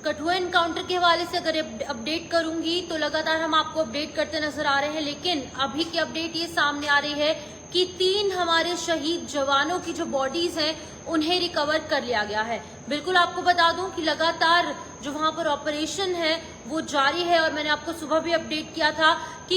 Kathua encounter के हवाले से अगर अपडेट करूंगी तो लगातार हम आपको अपडेट करते नजर आ रहे हैं, लेकिन अभी की अपडेट ये सामने आ रही है कि 3 हमारे शहीद जवानों की जो बॉडीज हैं उन्हें रिकवर कर लिया गया है। बिल्कुल आपको बता दूं कि लगातार जो वहां पर ऑपरेशन है वो जारी है, और मैंने आपको सुबह भी अपडेट किया था कि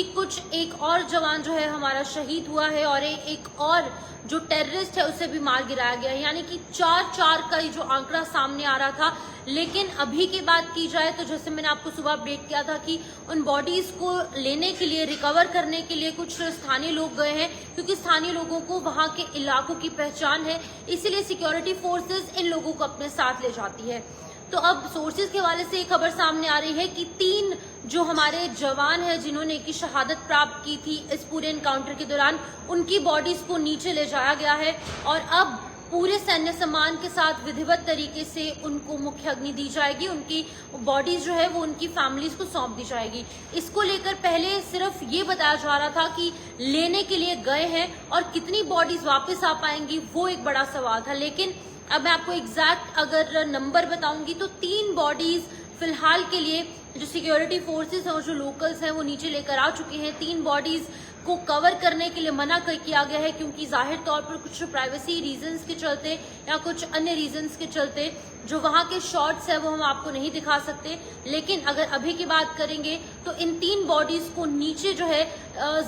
एक और जवान जो है हमारा शहीद हुआ है और एक और जो टेररिस्ट है उसे भी मार गिराया गया है, यानी कि 4 का जो आंकड़ा सामने आ रहा था। लेकिन अभी की बात की जाए तो जैसे मैंने आपको सुबह अपडेट किया था कि उन बॉडीज को लेने के लिए, रिकवर करने के लिए कुछ स्थानीय लोग गए हैं, क्योंकि स्थानीय लोगों को वहां के इलाकों की पहचान है, इसीलिए सिक्योरिटी फोर्सेस इन लोगों को अपने साथ ले जाती है। तो अब सोर्सेज के हवाले से एक खबर सामने आ रही है कि 3 जो हमारे जवान हैं जिन्होंने की शहादत प्राप्त की थी इस पूरे एनकाउंटर के दौरान, उनकी बॉडीज को नीचे ले जाया गया है और अब पूरे सैन्य सम्मान के साथ विधिवत तरीके से उनको मुख्य अग्नि दी जाएगी। उनकी बॉडीज जो है वो उनकी फैमिलीज को सौंप दी जाएगी। इसको लेकर पहले सिर्फ ये बताया जा रहा था कि लेने के लिए गए हैं और कितनी बॉडीज वापस आ पाएंगी वो एक बड़ा सवाल था, लेकिन अब मैं आपको एग्जैक्ट अगर नंबर बताऊंगी तो 3 बॉडीज फिलहाल के लिए जो सिक्योरिटी फोर्सेस हैं और जो लोकल्स हैं वो नीचे लेकर आ चुके हैं। 3 बॉडीज को कवर करने के लिए मना किया गया है, क्योंकि जाहिर तौर पर कुछ प्राइवेसी रीजंस के चलते या कुछ अन्य रीजंस के चलते जो वहां के शॉट्स है वो हम आपको नहीं दिखा सकते। लेकिन अगर अभी की बात करेंगे तो इन 3 बॉडीज को नीचे जो है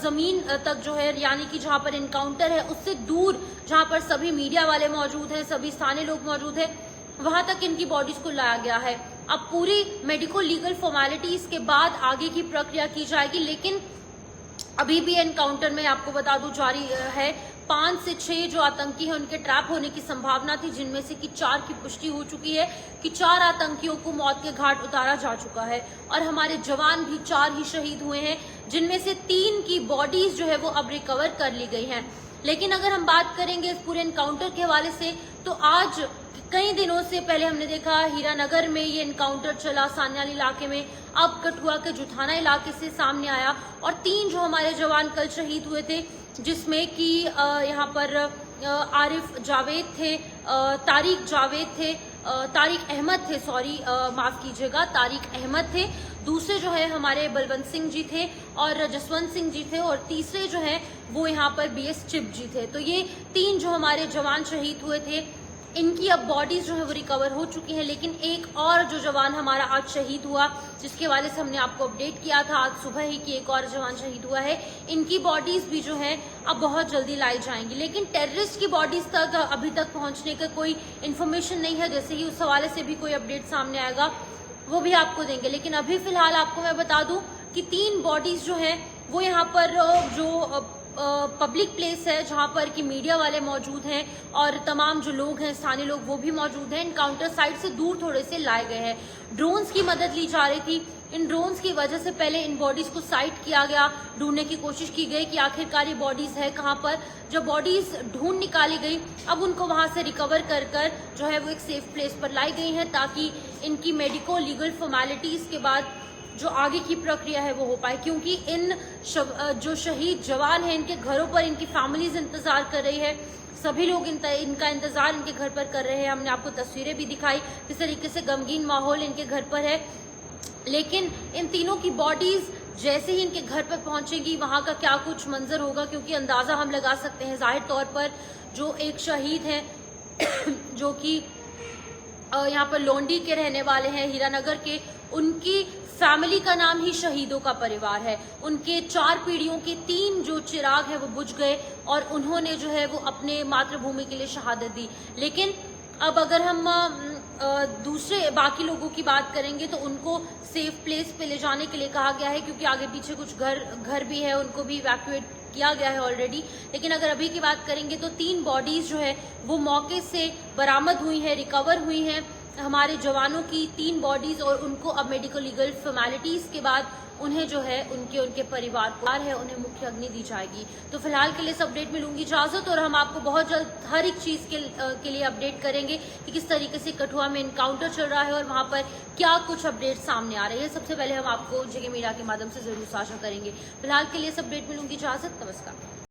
जमीन तक जो है, यानी कि जहां पर एनकाउंटर है उससे दूर, जहां पर सभी मीडिया वाले मौजूद हैं, सभी स्थानीय लोग मौजूद हैं, वहां तक इनकी बॉडीज को लाया गया है। अब पूरी मेडिकल लीगल फॉर्मेलिटीज के बाद आगे की प्रक्रिया की जाएगी, लेकिन अभी भी एनकाउंटर में आपको बता दूं जारी है। 5 से 6 जो आतंकी हैं उनके ट्रैप होने की संभावना थी, जिनमें से कि 4 की पुष्टि हो चुकी है कि 4 आतंकियों को मौत के घाट उतारा जा चुका है और हमारे जवान भी 4 ही शहीद हुए हैं, जिनमें से 3 की बॉडीज जो है वो अब रिकवर कर ली गई हैं। लेकिन अगर हम बात करेंगे इस पूरे एनकाउंटर के हवाले से तो आज कई दिनों से पहले हमने देखा हीरानगर में ये एनकाउंटर चला, सान्याल इलाके में, अब कठुआ के जुठाना इलाके से सामने आया और 3 जो हमारे जवान कल शहीद हुए थे, जिसमें कि यहाँ पर आरिफ जावेद थे, तारिक अहमद थे, माफ कीजिएगा, तारिक अहमद थे। दूसरे जो है हमारे बलवंत सिंह जी थे और जसवंत सिंह जी थे, और तीसरे जो है वो यहाँ पर BS चिप जी थे। तो ये 3 जो हमारे जवान शहीद हुए थे, इनकी अब बॉडीज जो है वो रिकवर हो चुकी हैं। लेकिन एक और जो जवान हमारा आज शहीद हुआ, जिसके हवाले से हमने आपको अपडेट किया था आज सुबह ही कि एक और जवान शहीद हुआ है, इनकी बॉडीज भी जो है अब बहुत जल्दी लाई जाएंगी। लेकिन टेररिस्ट की बॉडीज तक अभी तक पहुंचने का कोई इन्फॉर्मेशन नहीं है। जैसे ही उस हवाले से भी कोई अपडेट सामने आएगा वो भी आपको देंगे। लेकिन अभी फिलहाल आपको मैं बता दूं कि 3 बॉडीज जो है वो यहाँ पर जो पब्लिक प्लेस है जहां पर कि मीडिया वाले मौजूद हैं और तमाम जो लोग हैं, स्थानीय लोग, वो भी मौजूद हैं, एनकाउंटर साइट से दूर थोड़े से लाए गए हैं। ड्रोन्स की मदद ली जा रही थी। इन ड्रोन्स की वजह से पहले इन बॉडीज को साइट किया गया, ढूंढने की कोशिश की गई कि आखिरकार ये बॉडीज है कहां पर। जब बॉडीज ढूंढ निकाली गई, अब उनको वहां से रिकवर कर जो है वो एक सेफ प्लेस पर लाई गई है, ताकि इनकी मेडिको लीगल फॉर्मेलिटीज के बाद जो आगे की प्रक्रिया है वो हो पाए। क्योंकि इन जो शहीद जवान हैं, इनके घरों पर इनकी फैमिलीज इंतजार कर रही है, सभी लोग इनका इंतजार इनके घर पर कर रहे हैं। हमने आपको तस्वीरें भी दिखाई किस तरीके से गमगीन माहौल इनके घर पर है। लेकिन इन तीनों की बॉडीज जैसे ही इनके घर पर पहुंचेगी, वहां का क्या कुछ मंजर होगा, क्योंकि अंदाजा हम लगा सकते हैं। जाहिर तौर पर जो एक शहीद हैं जो कि यहाँ पर लोंडी के रहने वाले हैं, हीरानगर के, उनकी फैमिली का नाम ही शहीदों का परिवार है। उनके 4 पीढ़ियों के 3 जो चिराग है वो बुझ गए और उन्होंने जो है वो अपने मातृभूमि के लिए शहादत दी। लेकिन अब अगर हम दूसरे बाकी लोगों की बात करेंगे तो उनको सेफ प्लेस पे ले जाने के लिए कहा गया है, क्योंकि आगे पीछे कुछ घर भी है, उनको भी इवैक्यूएट किया गया है ऑलरेडी। लेकिन अगर अभी की बात करेंगे तो 3 बॉडीज जो है वो मौके से बरामद हुई है, रिकवर हुई हैं हमारे जवानों की 3 बॉडीज, और उनको अब मेडिकल लीगल फॉर्मेलिटीज के बाद उन्हें जो है उनके परिवार को है उन्हें मुख्य अग्नि दी जाएगी। तो फिलहाल के लिए इस अपडेट में लूंगी इजाजत, और हम आपको बहुत जल्द हर एक चीज के लिए अपडेट करेंगे कि किस तरीके से कठुआ में एनकाउंटर चल रहा है और वहां पर क्या कुछ अपडेट सामने आ रहे हैं। सबसे पहले हम आपको जगह मीडिया के माध्यम से जरूर साझा करेंगे। फिलहाल के लिए इस अपडेट में लूंगी इजाजत। नमस्कार।